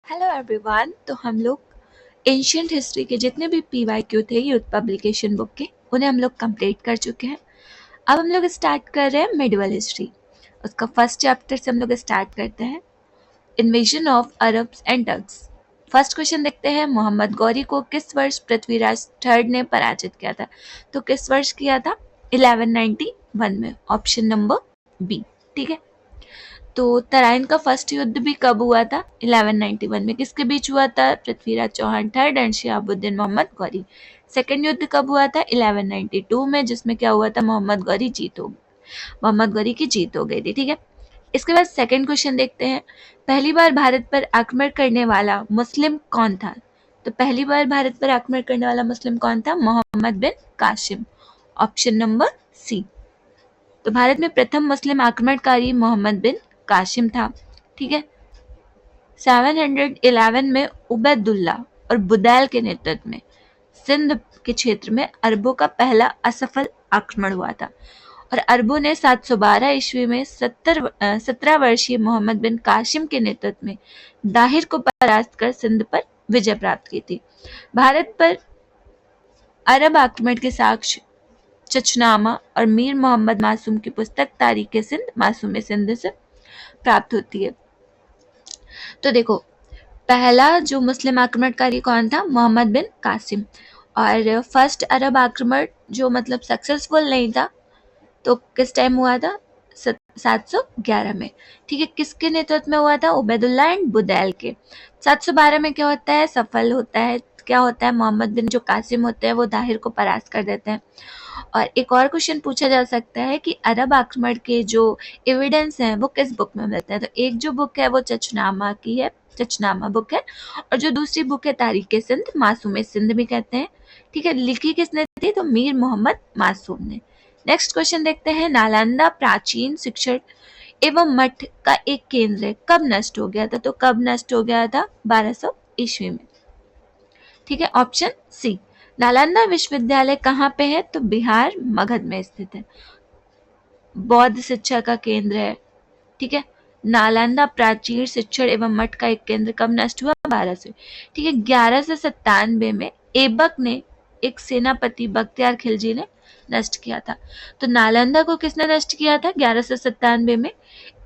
Hello everyone. तो हम लोग एंशियंट हिस्ट्री के जितने भी पीवाईक्यू थे यूथ पब्लिकेशन बुक के, उन्हें हम लोग कंप्लीट कर चुके हैं। अब हम लोग स्टार्ट कर रहे हैं मिडिवल हिस्ट्री। उसका फर्स्ट चैप्टर से हम लोग स्टार्ट करते हैं, invasion of Arabs and Turks. First question देखते हैं, मोहम्मद गौरी को किस वर्ष पृथ्वीराज थर्ड ने पराजित किया था? तो किस वर्ष किया था? 1191 में, ऑप्शन नंबर बी। ठीक है। तो तराइन का फर्स्ट युद्ध भी कब हुआ था? 1191 में। किसके बीच हुआ था? Prithviraj Chauhan third and Shihabuddin Mohammad Ghori. Second युद्ध कब हुआ था? 1192 में, जिसमें क्या हुआ था? मोहम्मद गौरी की जीत हो गई थी। ठीक है। इसके बाद सेकेंड क्वेश्चन देखते हैं, पहली बार भारत पर आक्रमण करने वाला मुस्लिम कौन था? तो पहली बार भारत पर आक्रमण करने वाला मुस्लिम कौन था? मोहम्मद बिन कासिम, ऑप्शन नंबर सी। तो भारत में प्रथम मुस्लिम आक्रमणकारी मोहम्मद बिन कासिम था। ठीक है। 711 में उबैदुल्ला और बुदैल के नेतृत्व में सिंध के क्षेत्र में अरबों का पहला असफल आक्रमण हुआ था और अरबों ने 712 ईस्वी में 17 वर्षीय मोहम्मद बिन कासिम के नेतृत्व में दाहिर को परास्त कर सिंध पर विजय प्राप्त की थी। भारत पर अरब आक्रमण के साक्ष्य चचनामा और मीर मोहम्मद मासूम की पुस्तक तारीख सिंध मासूम सिंध से प्राप्त होती है। तो देखो, पहला जो मुस्लिम आक्रमणकारी कौन था? मोहम्मद बिन कासिम। और फर्स्ट अरब आक्रमण जो मतलब सक्सेसफुल नहीं था, तो किस टाइम हुआ था? 711 में। ठीक है। किसके नेतृत्व में हुआ था? उबैदुल्ला एंड बुदैल के। 712 में क्या होता है? सफल होता है। क्या होता है? मोहम्मद बिन जो कासिम होते हैं वो दाहिर को परास्त कर देते हैं। और एक और क्वेश्चन पूछा जा सकता है कि अरब आक्रमण के जो एविडेंस हैं वो किस बुक में मिलते हैं? तो एक जो बुक है वो चचनामा की है, चचनामा बुक है, और जो दूसरी बुक है तारीख सिंध मासूम सिंध भी कहते हैं। ठीक है। लिखी किसने थी? तो मीर मोहम्मद मासूम ने। नेक्स्ट क्वेश्चन देखते हैं, नालंदा प्राचीन शिक्षण एवं मठ का एक केंद्र है, कब नष्ट हो गया था? तो कब नष्ट हो गया था? 1200 ईस्वी में। ठीक है। Option C. नालंदा विश्वविद्यालय कहाँ पे है? तो बिहार मगध में स्थित है, बौद्ध शिक्षा का केंद्र है। ठीक है। नालंदा प्राचीन शिक्षण एवं मठ का एक केंद्र कब नष्ट हुआ? 1200। ठीक है। 1197 में ऐबक ने एक सेनापति बख्तियार खिलजी ने नष्ट किया था। तो नालंदा को किसने नष्ट किया था? 1197 में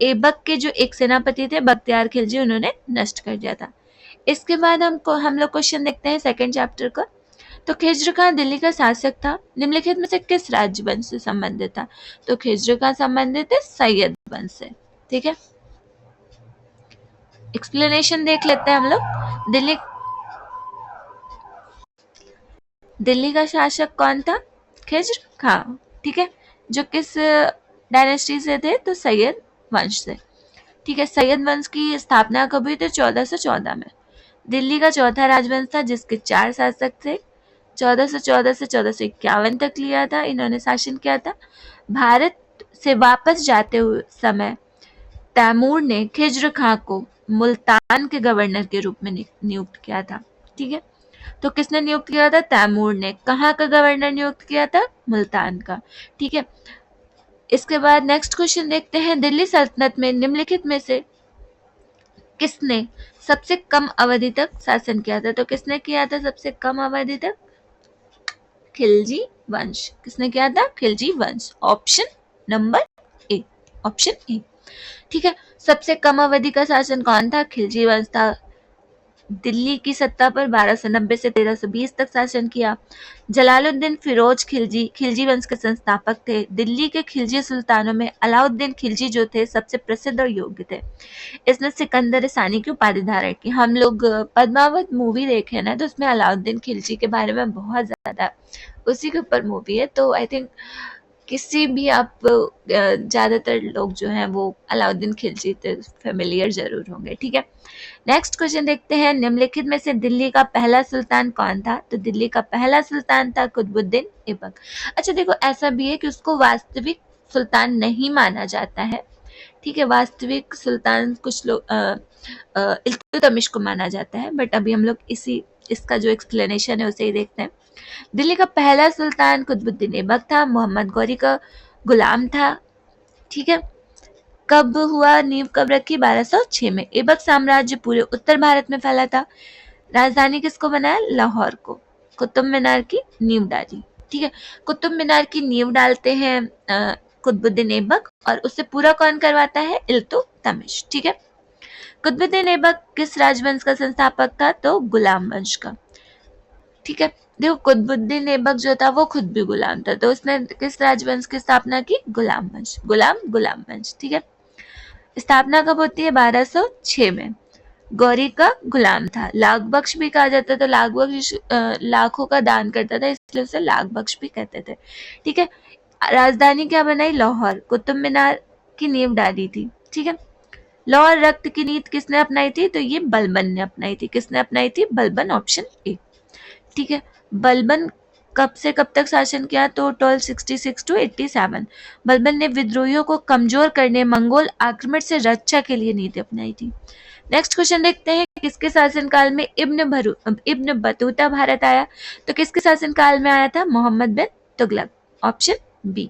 ऐबक के जो एक सेनापति थे बख्तियार खिलजी, उन्होंने नष्ट कर दिया था। इसके बाद हम लोग क्वेश्चन देखते हैं सेकंड चैप्टर का। तो खिज्र खां दिल्ली का शासक था, निम्नलिखित में से किस राज्य वंश से संबंधित था? तो खिज्र खां संबंधित है सैयद वंश से। ठीक है। एक्सप्लेनेशन देख लेते हैं हम लोग। दिल्ली का शासक कौन था? खिज्र खां। ठीक है। जो किस डायनेस्टी से थे? तो सैयद वंश से। ठीक है। सैयद वंश की स्थापना कब हुई थी? 1414 में। दिल्ली का चौथा राजवंश था जिसके 4 शासक थे। 1414 से 1451 तक लिया था इन्होंने शासन किया था। भारत से वापस जाते हुए समय तैमूर ने खिज्र खां को मुल्तान के गवर्नर के रूप में नियुक्त किया था। ठीक है। तो किसने नियुक्त किया था? तैमूर ने। कहाँ का गवर्नर नियुक्त किया था? मुल्तान का। ठीक है। इसके बाद नेक्स्ट क्वेश्चन देखते हैं, दिल्ली सल्तनत में निम्नलिखित में से किसने सबसे कम अवधि तक शासन किया था? तो किसने किया था सबसे कम अवधि तक? खिलजी वंश। किसने किया था? खिलजी वंश, option number A. Option A. ठीक है। सबसे कम अवधि का शासन कौन था? खिलजी वंश था। दिल्ली की सत्ता पर 1290 से 1320 तक शासन किया। जलालुद्दीन फिरोज खिलजी खिलजी वंश के संस्थापक थे। दिल्ली के खिलजी सुल्तानों में अलाउद्दीन खिलजी जो थे सबसे प्रसिद्ध और योग्य थे। इसने सिकंदर सानी की उपाधि धारण की। हम लोग पद्मावत मूवी देखे ना, तो उसमें अलाउद्दीन खिलजी के बारे में बहुत ज्यादा उसी के ऊपर मूवी है। तो आई थिंक किसी भी आप ज्यादातर लोग जो हैं वो अलाउद्दीन खिलजी से फेमिलियर जरूर होंगे। ठीक है। नेक्स्ट क्वेश्चन देखते हैं, निम्नलिखित में से दिल्ली का पहला सुल्तान कौन था? तो दिल्ली का पहला सुल्तान था कुतुबुद्दीन ऐबक। अच्छा देखो, ऐसा भी है कि उसको वास्तविक सुल्तान नहीं माना जाता है। ठीक है। वास्तविक सुल्तान कुछ लोग इल्तुतमिश को माना जाता है, बट अभी हम लोग इसका जो एक्सप्लेनेशन है उसे ही देखते हैं। दिल्ली का पहला सुल्तान कुतुबुद्दीन ऐबक था, मोहम्मद गौरी का गुलाम था। ठीक है। कब हुआ, नींव कब रखी? 1206 में। ऐबक साम्राज्य पूरे उत्तर भारत में फैला था। राजधानी किसको बनाया? लाहौर को। कुतुब मीनार की नींव डाली। ठीक है, कुतुब मीनार की नींव डालते हैं कुतुबुद्दीन ऐबक, और उससे पूरा कौन करवाता है? इल्तुतमिश। ठीक है, कुतुबुद्दीन ऐबक किस राजवंश का संस्थापक था? तो गुलाम वंश का। ठीक है, देखो कुतुबुद्दीन ऐबक जो था वो खुद भी गुलाम था, तो उसने किस राजवंश की स्थापना की? गुलाम वंश। गुलाम वंश। ठीक है, स्थापना कब होती है? 1206 में। गौरी का गुलाम था, लाख बख्श भी कहा जाता था, लाख बख्श लाखों का दान करता था, इसलिए उसे लाख बख्श भी कहते थे। ठीक है, राजधानी क्या बनाई? लाहौर। कुतुब मीनार की नींव डाली थी। ठीक है, लाहौर रक्त की नीति किसने अपनाई थी? तो ये बलबन ने अपनाई थी। किसने अपनाई थी? Balban, option A. ठीक है, बलबन कब से कब तक शासन किया? तो 1266 टू 87। बलबन ने विद्रोहियों को कमजोर करने, मंगोल आक्रमण से रक्षा के लिए नीति अपनाई थी। नेक्स्ट क्वेश्चन देखते हैं, किसके शासनकाल में इब्न बतूता भारत आया? तो किसके शासनकाल में आया था? Mohammad bin Tughlaq, option B.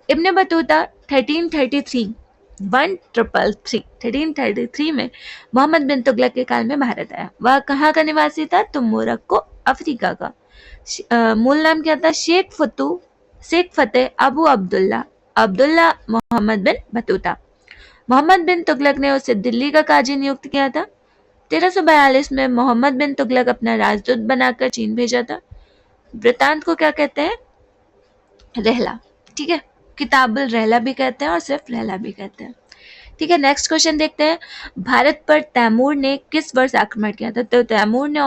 इब्न बतूता 1333 में मोहम्मद बिन तुगलक के काल में भारत आया। वह कहाँ का निवासी था? तो मोरक्को, अफ्रीका का। मूल नाम क्या था? शेख फतेह अबू अब्दुल्ला मोहम्मद बिन बतूता। मोहम्मद बिन तुगलक ने उसे दिल्ली का काजी नियुक्त किया था। 1342 में मोहम्मद बिन तुगलक अपना राजदूत बनाकर चीन भेजा था। वृतांत को क्या कहते हैं? रहला। ठीक है, किताबुल रहला भी कहते हैं और सिर्फ रहला भी कहते हैं। ठीक है, नेक्स्ट क्वेश्चन देखते हैं, भारत पर तैमूर ने किस वर्ष आक्रमण किया था? तो तैमूर ने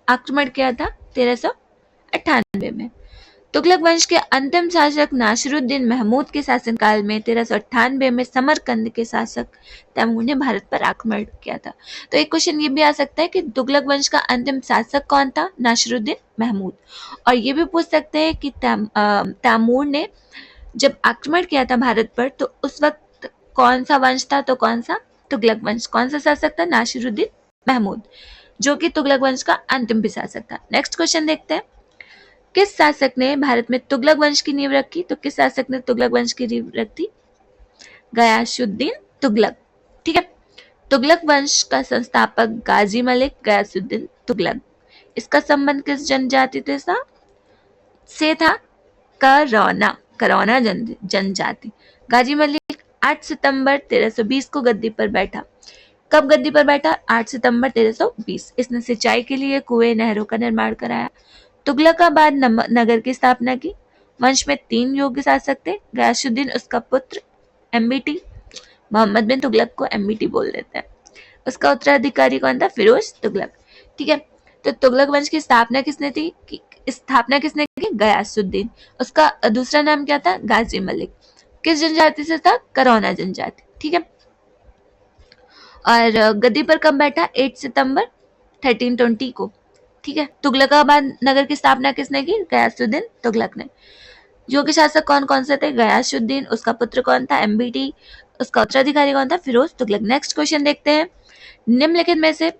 आक्रमण किया था 1398 में। तुगलक वंश के अंतिम शासक नासिरुद्दीन महमूद के शासनकाल में 1398 में समरकंद के शासक तैमूर ने भारत पर आक्रमण किया था। तो एक क्वेश्चन ये भी आ सकता है कि तुगलक वंश का अंतिम शासक कौन था? नासिरुद्दीन महमूद। और ये भी पूछ सकते हैं कि तैमूर ने जब आक्रमण किया था भारत पर, तो उस वक्त कौन सा वंश था? तो कौन सा? तुगलक वंश। कौन सा शासक था? नासिरुद्दीन महमूद, जो कि तुगलक वंश का अंतिम भी शासक था। नेक्स्ट क्वेश्चन देखते हैं, किस शासक ने भारत में तुगलक वंश की नींव रखी? तो किस शासक ने तुगलक वंश की नींव रखी? गयासुद्दीन तुगलक। ठीक है, तुगलक वंश का संस्थापक गाजी मलिक गयासुद्दीन तुगलक। इसका संबंध किस जनजाति से था? करौना जनजाति। गाजी मलिक 8 सितंबर 1320 को गद्दी पर बैठा। कब गद्दी पर बैठा? 8 सितंबर 1320। इसने सिंचाई के लिए कुएं, नहरों का निर्माण कराया। तुगलकाबाद नगर की स्थापना की। वंश में 3 योग्य शासक थे, गयासुद्दीन उसका पुत्र, एमबीटी, मोहम्मद बिन तुगलक को एमबीटी बोल देते हैं। उसका उत्तराधिकारी कौन था? फिरोज तुगलक। ठीक है, तो तुगलक वंश की स्थापना किसने की? गयासुद्दीन। उसका दूसरा नाम क्या था? गाजी मलिक। किस जनजाति से था? करौना जनजाति। ठीक है, और गद्दी पर कब बैठा? 8 सितंबर 1320 को। ठीक है, तुगलकाबाद नगर की स्थापना किसने की? गयासुद्दीन तुगलक ने। योग्य शासक कौन कौन से थे? गयासुद्दीन, उसका पुत्र कौन था? एमबीटी, उसका उत्तराधिकारी कौन था? फिरोज तुगलक। नेक्स्ट क्वेश्चन देखते हैं, निम्नलिखित में से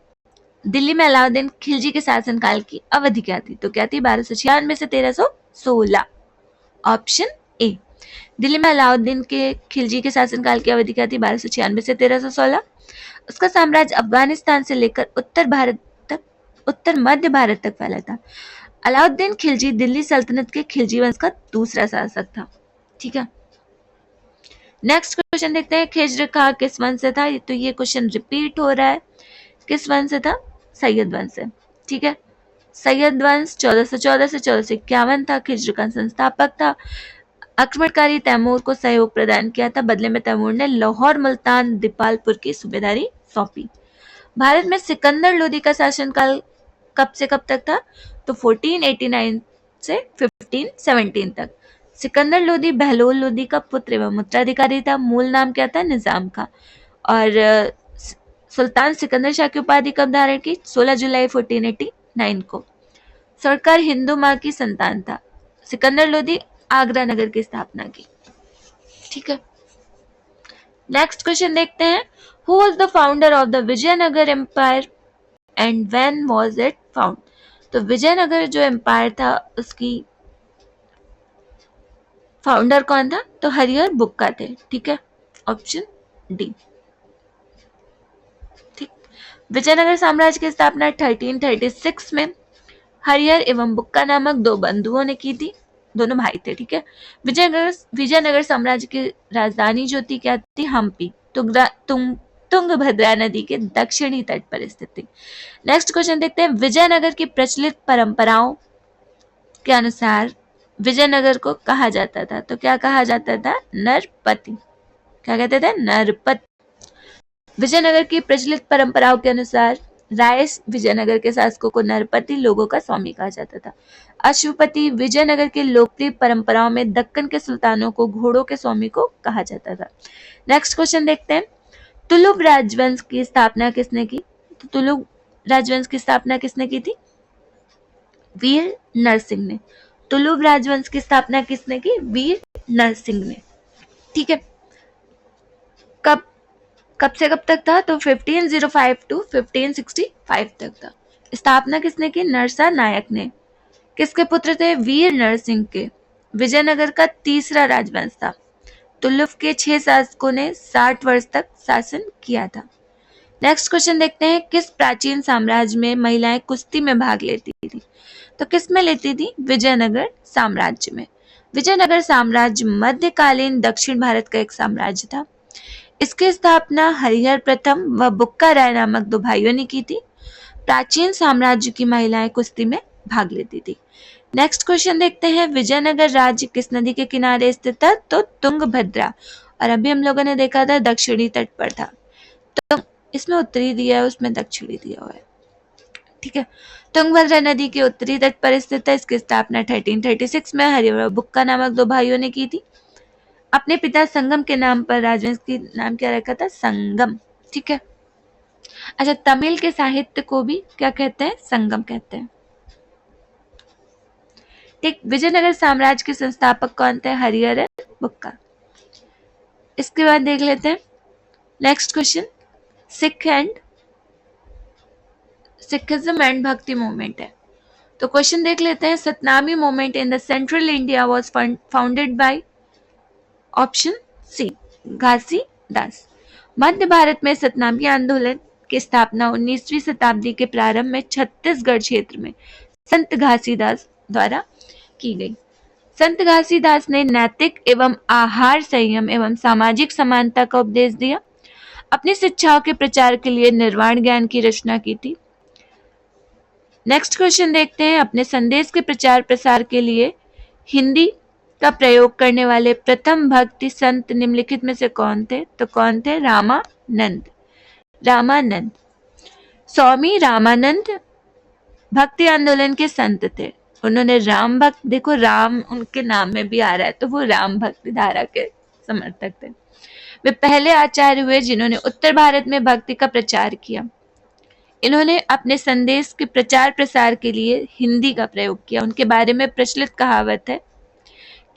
दिल्ली में अलाउद्दीन खिलजी के शासनकाल की अवधि क्या थी? तो क्या थी? 1296 से 1316, ऑप्शन ए। दिल्ली में अलाउद्दीन के खिलजी के शासनकाल की अवधि क्या थी? 1296 से 1316। उसका साम्राज्य अफगानिस्तान से लेकर उत्तर मध्य भारत तक फैला था। अलाउद्दीन खिलजी दिल्ली सल्तनत के खिलजी वंश का दूसरा शासक था। ठीक है, नेक्स्ट क्वेश्चन देखते हैं, खिज्र खां किस वंश से था? तो ये क्वेश्चन रिपीट हो रहा है। किस वंश से था? सैयद वंश से। ठीक है, सैयद वंश 1414 से 1451 था। खिज्र का संस्थापक था। आक्रमणकारी तैमूर को सहयोग प्रदान किया था। बदले में तैमूर ने लाहौर, मुल्तान, दीपालपुर की सूबेदारी सौंपी। भारत में सिकंदर लोदी का शासनकाल कब से कब तक था? तो 1489 से 1517 तक। सिकंदर लोदी बहलोल लोदी का पुत्र एवं उत्तराधिकारी था। मूल नाम क्या था? निजाम का। और सुल्तान सिकंदर शाह की उपाधि कब धारण की? 16 जुलाई 1489 को। सरकार हिंदू माँ की संतान था। सिकंदर लोदी आगरा नगर की स्थापना की। ठीक है, नेक्स्ट क्वेश्चन देखते हैं, who was the founder of the Vijayanagar empire and when was it found? तो विजयनगर जो एम्पायर था उसकी फाउंडर कौन था? तो हरिहर बुक्का थे। ठीक है, ऑप्शन डी। ठीक। विजयनगर साम्राज्य की स्थापना 1336 में हरिहर एवं बुक्का नामक दो बंधुओं ने की थी, दोनों भाई थे। ठीक है। विजयनगर साम्राज्य की राजधानी जो थी क्या थी? हम्पी, तुंगभद्रा नदी के दक्षिणी तट पर स्थित थी। नेक्स्ट क्वेश्चन देखते हैं, विजयनगर की प्रचलित परंपराओं के अनुसार विजयनगर को कहा जाता था, तो क्या कहा जाता था? नरपति। क्या कहते थे? नरपति। विजयनगर की प्रचलित परंपराओं के अनुसार राय विजयनगर के शासकों को नरपति, लोगों का स्वामी कहा जाता था। अश्वपति विजयनगर के लोकप्रिय परंपराओं में दक्कन के सुल्तानों को घोड़ों के स्वामी को कहा जाता था। नेक्स्ट क्वेश्चन देखते हैं, तुलुभ राजवंश की स्थापना किसने की? तो तुलुभ राजवंश की स्थापना किसने की थी? वीर नरसिंह ने। तुलुभ राजवंश की स्थापना किसने की? वीर नरसिंह ने। ठीक है। कब से कब तक था? तो 1505 टू 1565 तक था। स्थापना किसने की? नरसा नायक ने। किसके पुत्र थे? वीर नरसिंह के। विजयनगर का तीसरा राजवंश था। तुलुभ के 6 शासकों ने 60 वर्ष तक शासन किया था। नेक्स्ट क्वेश्चन देखते हैं, किस प्राचीन साम्राज्य में महिलाएं कुश्ती में भाग लेती थी? तो किस में लेती थी? विजयनगर साम्राज्य में। विजयनगर साम्राज्य मध्यकालीन दक्षिण भारत का एक साम्राज्य था। इसकी स्थापना हरिहर प्रथम व बुक्का राय नामक दो भाइयों ने की थी। प्राचीन साम्राज्य की महिलाएं कुश्ती में भाग लेती थी। नेक्स्ट क्वेश्चन देखते हैं, विजयनगर राज्य किस नदी के किनारे स्थित था? तो तुंगभद्रा। और अभी हम लोगों ने देखा था दक्षिणी तट पर था, तो इसमें उत्तरी दिया है, उसमें दक्षिणी दिया हुआ है। ठीक है। तुंगभद्रा नदी के उत्तरी तट पर स्थित है। इसकी स्थापना 1336 में हरिहर बुक्का नामक दो भाइयों ने की थी। अपने पिता संगम के नाम पर राजवंश की नाम क्या रखा था? संगम। ठीक है। अच्छा, तमिल के साहित्य को भी क्या कहते हैं? संगम कहते हैं। ठीक। विजयनगर साम्राज्य के संस्थापक कौन थे? हरिहर बुक्का। इसके बाद देख लेते हैं next question, Sikhism and Bhakti movement है। तो क्वेश्चन देख लेते हैं, Satnami movement in the central India was founded by option C Ghasidas. मध्य भारत में सतनामी आंदोलन की स्थापना 19वीं शताब्दी के प्रारंभ में छत्तीसगढ़ क्षेत्र में संत घासीदास द्वारा की गई। संत घासीदास ने नैतिक एवं आहार संयम एवं सामाजिक समानता का उपदेश दिया। अपनी शिक्षाओं के प्रचार के लिए निर्वाण ज्ञान की रचना की थी। नेक्स्ट क्वेश्चन देखते हैं, अपने संदेश के प्रचार प्रसार के लिए हिंदी का प्रयोग करने वाले प्रथम भक्ति संत निम्नलिखित में से कौन थे? तो कौन थे? रामानंद। स्वामी रामानंद भक्ति आंदोलन के संत थे। उन्होंने राम भक्त, देखो राम उनके नाम में भी आ रहा है, तो वो राम भक्ति धारा के समर्थक थे। वे पहले आचार्य हुए जिन्होंने उत्तर भारत में भक्ति का प्रचार किया। इन्होंने अपने संदेश के प्रचार प्रसार के लिए हिंदी का प्रयोग किया। उनके बारे में प्रचलित कहावत है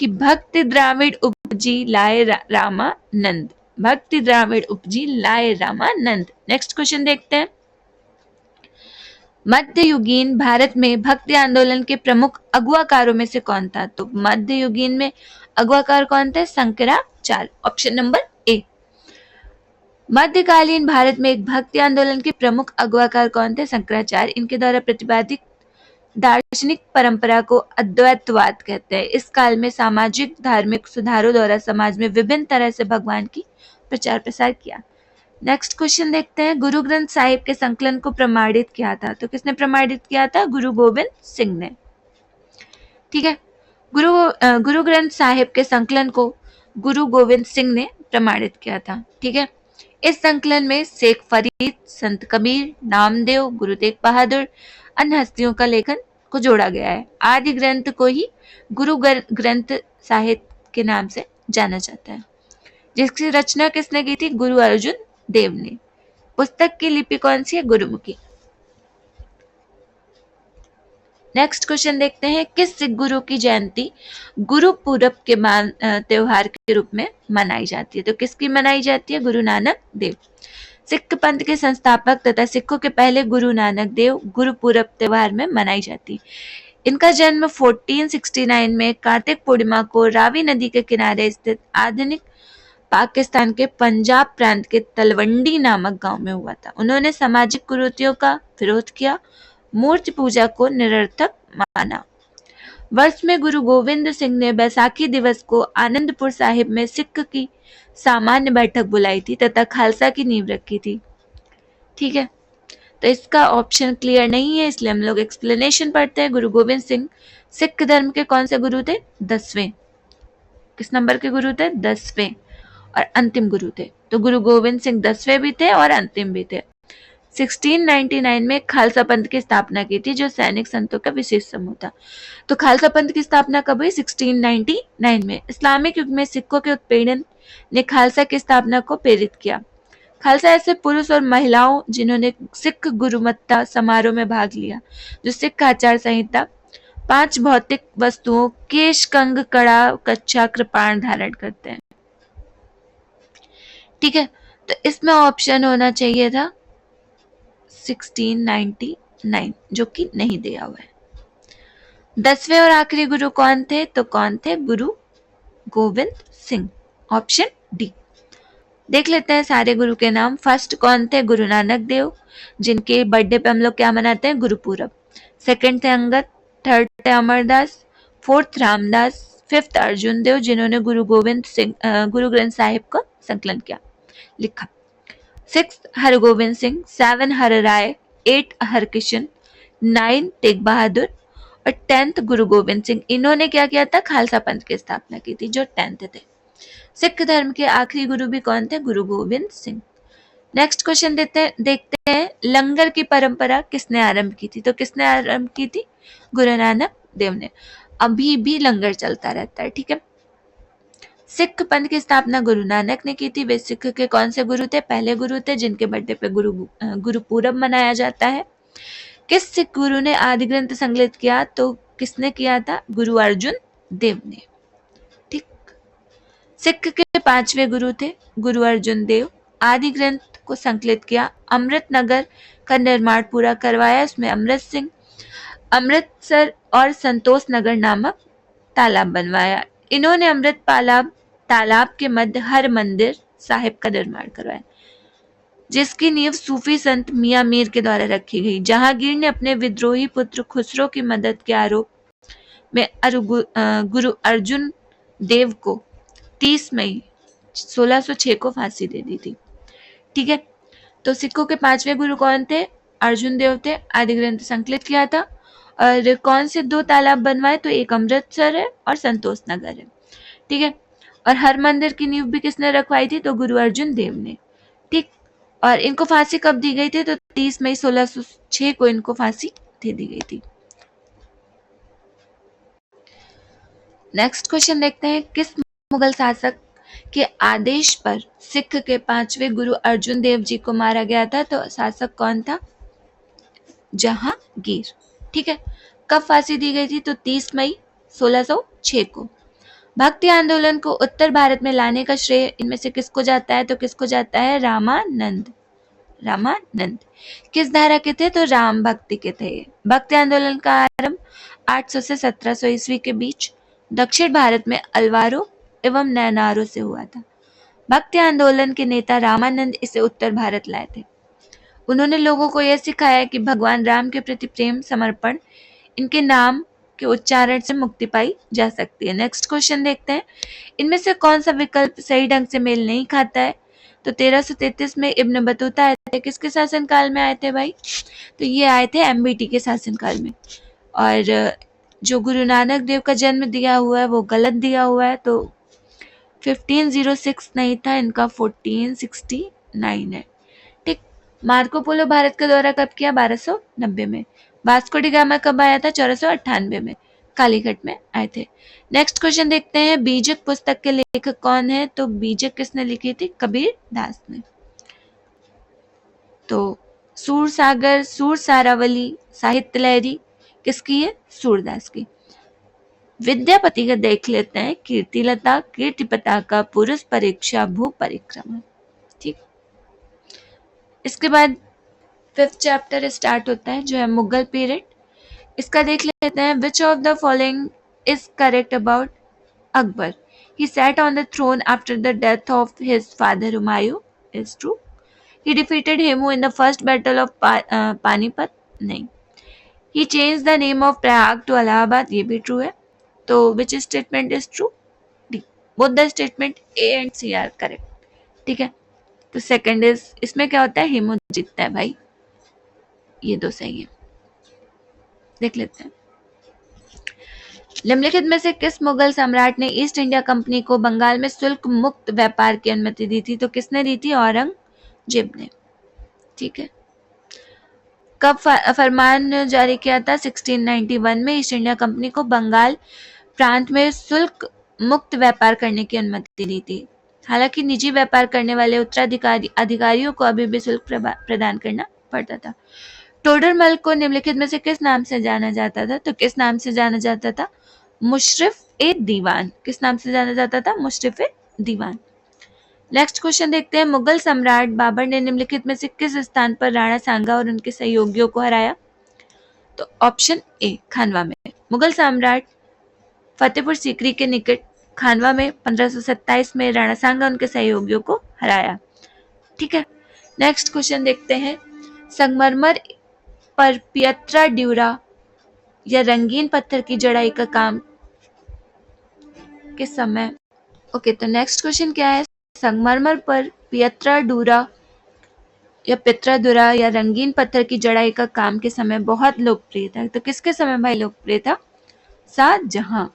कि भक्ति द्राविड़ उपजी लाए रामानंद। भक्ति द्राविड़ उपजी लाए रामानंद। नेक्स्ट क्वेश्चन देखते हैं, मध्ययुगीन भारत में भक्ति आंदोलन के प्रमुख अगुवाकारों में से कौन था? तो मध्ययुगीन में अगुवाकार कौन थे? शंकराचार्य। Option number A. मध्यकालीन भारत में एक भक्ति आंदोलन के प्रमुख अगुवाकार कौन थे? शंकराचार्य। इनके द्वारा प्रतिपादित दार्शनिक परंपरा को अद्वैतवाद कहते हैं। इस काल में सामाजिक धार्मिक सुधारों द्वारा समाज में विभिन्न तरह से भगवान की प्रचार प्रसार किया। नेक्स्ट क्वेश्चन देखते हैं, गुरु ग्रंथ साहिब के संकलन को प्रमाणित किया था? तो किसने प्रमाणित किया था? गुरु गोविंद सिंह ने। ठीक है। गुरु ग्रंथ साहिब के संकलन को गुरु गोविंद सिंह ने प्रमाणित किया था। ठीक है। इस संकलन में शेख फरीद, संत कबीर, नामदेव, गुरु तेग बहादुर अन्य हस्तियों का लेखन को जोड़ा गया है। आदि ग्रंथ को ही गुरु ग्रंथ साहिब के नाम से जाना जाता है, जिसकी रचना किसने की थी? गुरु अर्जुन देव ने। पुस्तक की लिपि कौन सी है? गुरुमुखी। नेक्स्ट क्वेश्चन देखते हैं, किस सिख गुरु की जयंती गुरु पूरब के त्योहार के रूप में मनाई जाती है? तो किसकी मनाई जाती है? गुरु नानक देव। सिख पंथ के संस्थापक तथा सिखों के पहले गुरु नानक देव गुरु पूरब त्योहार में मनाई जाती है। इनका जन्म 1469 में कार्तिक पूर्णिमा को रावी नदी के किनारे स्थित आधुनिक पाकिस्तान के पंजाब प्रांत के तलवंडी नामक गांव में हुआ था। उन्होंने सामाजिक कुरीतियों का विरोध किया, मूर्ति पूजा को निरर्थक माना। वर्ष में गुरु गोविंद सिंह ने बैसाखी दिवस को आनंदपुर साहिब में सिख की सामान्य बैठक बुलाई थी तथा खालसा की नींव रखी थी। ठीक है, तो इसका ऑप्शन क्लियर नहीं है, इसलिए हम लोग एक्सप्लेनेशन पढ़ते हैं। गुरु गोविंद सिंह सिख धर्म के कौन से गुरु थे? 10वें। किस नंबर के गुरु थे? 10वें, और अंतिम गुरु थे। तो गुरु गोविंद सिंह 10वें भी थे और अंतिम भी थे। 1699 में खालसा पंथ की स्थापना की थी, जो सैनिक संतों का विशेष समूह था। तो खालसा पंथ की स्थापना कब हुई? 1699 में। इस्लामिक युग में सिखों के उत्पीड़न ने खालसा की स्थापना को प्रेरित किया। खालसा ऐसे पुरुष और महिलाओं जिन्होंने सिख गुरुमत्ता समारोह में भाग लिया, जो सिख आचार संहिता 5 भौतिक वस्तुओं केश, कंग, कड़ा, कच्छा, कृपाण धारण करते हैं। ठीक है, तो इसमें ऑप्शन होना चाहिए था 1699, जो कि नहीं दिया हुआ है। 10वें और आखिरी गुरु कौन थे? तो कौन थे? गुरु गोविंद सिंह, ऑप्शन डी। देख लेते हैं सारे गुरु के नाम। फर्स्ट कौन थे? गुरु नानक देव, जिनके बर्थडे पे हम लोग क्या मनाते हैं? गुरुपूरब। सेकंड थे अंगद, थर्ड थे अमरदास, फोर्थ रामदास, फिफ्थ अर्जुन देव, जिन्होंने गुरु गोविंद सिंह गुरु ग्रंथ साहिब का संकलन किया, लिखा। सिक्स हरगोविंद सिंह, 7 हर राय, 8 हरकिशन, 9 तेग बहादुर और 10th गुरु गोविंद सिंह। इन्होंने क्या किया था? खालसा पंथ की स्थापना की थी, जो 10th थे। सिख धर्म के आखिरी गुरु भी कौन थे? गुरु गोविंद सिंह। नेक्स्ट क्वेश्चन देखते हैं, लंगर की परंपरा किसने आरंभ की थी? तो किसने आरंभ की थी? गुरु नानक देव ने। अभी भी लंगर चलता रहता है। ठीक है, सिख पंथ की स्थापना गुरु नानक ने की थी। वे सिख के कौन से गुरु थे? पहले गुरु थे, जिनके बर्थडे पे गुरुपूरब मनाया जाता है। किस सिख गुरु ने आदि ग्रंथ संकलित किया? तो किसने किया था? गुरु अर्जुन देव ने। ठीक, सिख के 5वें गुरु थे गुरु अर्जुन देव। आदि ग्रंथ को संकलित किया। अमृत नगर का निर्माण पूरा करवाया, इसमें अमृतसर और संतोष नगर नामक तालाब बनवाया। इन्होंने अमृत तालाब के मध्य हर मंदिर साहिब का निर्माण करवाया, जिसकी नींव सूफी संत मियां मीर के द्वारा रखी गई। जहांगीर ने अपने विद्रोही पुत्र खुसरो की मदद के आरोप में गुरु अर्जुन देव को 30 मई 1606 को फांसी दे दी थी। ठीक है, तो सिखों के 5वें गुरु कौन थे? अर्जुन देव थे। आदि ग्रंथ संकलित किया था। और कौन से 2 तालाब बनवाए? तो एक अमृतसर है और संतोष नगर है। ठीक है, और हर मंदिर की नींव भी किसने रखवाई थी? तो गुरु अर्जुन देव ने। ठीक, और इनको फांसी कब दी गई थी? तो 30 मई 1606 को इनको फांसी दे दी गई थी। नेक्स्ट क्वेश्चन देखते हैं, किस मुगल शासक के आदेश पर सिख के 5वें गुरु अर्जुन देव जी को मारा गया था? तो शासक कौन था? जहांगीर। ठीक है, कब फांसी दी गई थी? तो 30 मई 1606 को। भक्ति आंदोलन को उत्तर भारत में लाने का श्रेय इनमें से किसको जाता है? तो किसको जाता है? रामानंद। किस धारा के थे? तो राम भक्ति के थे। भक्ति आंदोलन का आरंभ 800 से 1700 ईस्वी के बीच दक्षिण भारत में अलवारों एवं नैनारों से हुआ था। भक्ति आंदोलन के नेता रामानंद इसे उत्तर भारत लाए थे। उन्होंने लोगों को यह सिखाया कि भगवान राम के प्रति प्रेम, समर्पण, इनके नाम के उच्चारण से मुक्ति पाई जा सकती है। नेक्स्ट क्वेश्चन देखते हैं, इनमें से कौन सा विकल्प सही ढंग से मेल नहीं खाता है? तो 1333 में इब्न बतूता आए थे। किसके शासनकाल में आए थे भाई? तो ये आए थे एमबीटी के शासनकाल में। और जो गुरु नानक देव का जन्म दिया हुआ है वो गलत दिया हुआ है, तो 1506 नहीं था, इनका 1469 है। ठीक, मार्को पोलो भारत का दौरा कब किया? 1290 में। वास्को डी गामा कब आया था? 1498 में, कालीघाट में आए थे। नेक्स्ट क्वेश्चन देखते हैं, बीजक पुस्तक के लेखक कौन है? तो बीजक किसने लिखी थी? कबीर दास ने। तो सूरसागर, सूर सारावली, साहित्य लहरी किसकी है? सूरदास की। विद्यापति का देख लेते हैं, कीर्तिलता, कीर्ति पताका, पुरुष परीक्षा, भू परिक्रमा। ठीक, इसके बाद 5th चैप्टर स्टार्ट होता है, जो है मुगल पीरियड। इसका देख लेते हैं, which of the following is correct about Akbar? He sat on the throne after the death of his father Humayun. Is true. He defeated Hemu in the first battle of Panipat. नहीं. He changed the name of Prayag to Allahabad. ये भी true है. तो which statement is true? D. Both the statement A and C are correct. ठीक है. तो second is, इसमें क्या होता है, हेमू जीतता है भाई. ये दो सही है. देख लेते हैं. निम्नलिखित में से किस मुगल सम्राट ने ईस्ट इंडिया कंपनी को बंगाल में शुल्क मुक्त व्यापार की अनुमति दी थी? तो किसने दी थी? औरंगजेब ने. ठीक है. कब फरमान जारी किया था? 1691 में ईस्ट इंडिया कंपनी को बंगाल प्रांत में शुल्क मुक्त व्यापार करने की अनुमति दी थी. हालांकि निजी व्यापार करने वाले उत्तराधिकारी अधिकारियों को अभी भी शुल्क प्रदान करना पड़ता था. टोडरमल को निम्नलिखित में से किस नाम से जाना जाता था? तो किस नाम से जाना जाता था? मुशर्रफ ए दीवान. किस नाम से जाना जाता था? मुशर्रफ ए दीवान. नेक्स्ट क्वेश्चन देखते हैं. मुगल सम्राट बाबर ने निम्नलिखित में से किस स्थान पर राणा सांगा और उनके सहयोगियों को हराया? तो ऑप्शन ए, खानवा में. मुगल सम्राट फतेहपुर सीकरी के निकट खानवा में 1527 में राणा सांगा उनके सहयोगियों को हराया. ठीक है. नेक्स्ट क्वेश्चन देखते हैं. संगमरमर पर पियत्रा ड्यूरा या रंगीन पत्थर की जड़ाई का काम किस समय? ओके, तो नेक्स्ट क्वेश्चन क्या है? संगमरमर पर पियत्रा डूरा या पित्रा या रंगीन पत्थर की जड़ाई का काम के समय बहुत लोकप्रिय था. तो किसके समय भाई लोकप्रिय था? शाहजहां.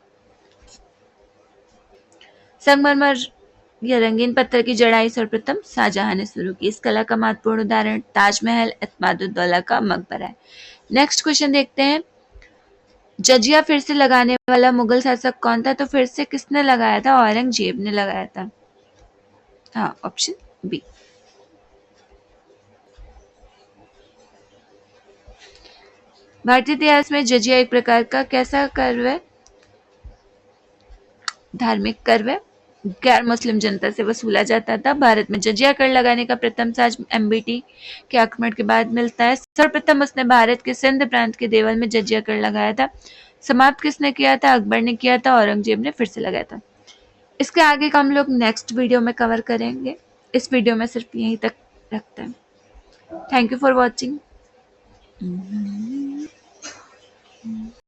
संगमरमर या रंगीन पत्थर की जड़ाई सर्वप्रथम शाहजहां ने शुरू की. इस कला का महत्वपूर्ण उदाहरण ताजमहल, एतमादुद्दौला का मकबरा है. नेक्स्ट क्वेश्चन देखते हैं. जजिया फिर से लगाने वाला मुगल शासक कौन था? तो फिर से किसने लगाया था? औरंगजेब ने लगाया था. हाँ, ऑप्शन बी. भारतीय इतिहास में जजिया एक प्रकार का कैसा कर्व है? धार्मिक कर व गैर मुस्लिम जनता से वसूला जाता था. भारत में जजिया कर लगाने का प्रथम साज एमबीटी के आक्रमण के बाद मिलता है. सर्वप्रथम उसने भारत के सिंध प्रांत के देवल में जजिया कर लगाया था. समाप्त किसने किया था? अकबर ने किया था. औरंगजेब ने फिर से लगाया था. इसके आगे का हम लोग नेक्स्ट वीडियो में कवर करेंगे. इस वीडियो में सिर्फ यहीं तक रखते हैं. Thank you for watching.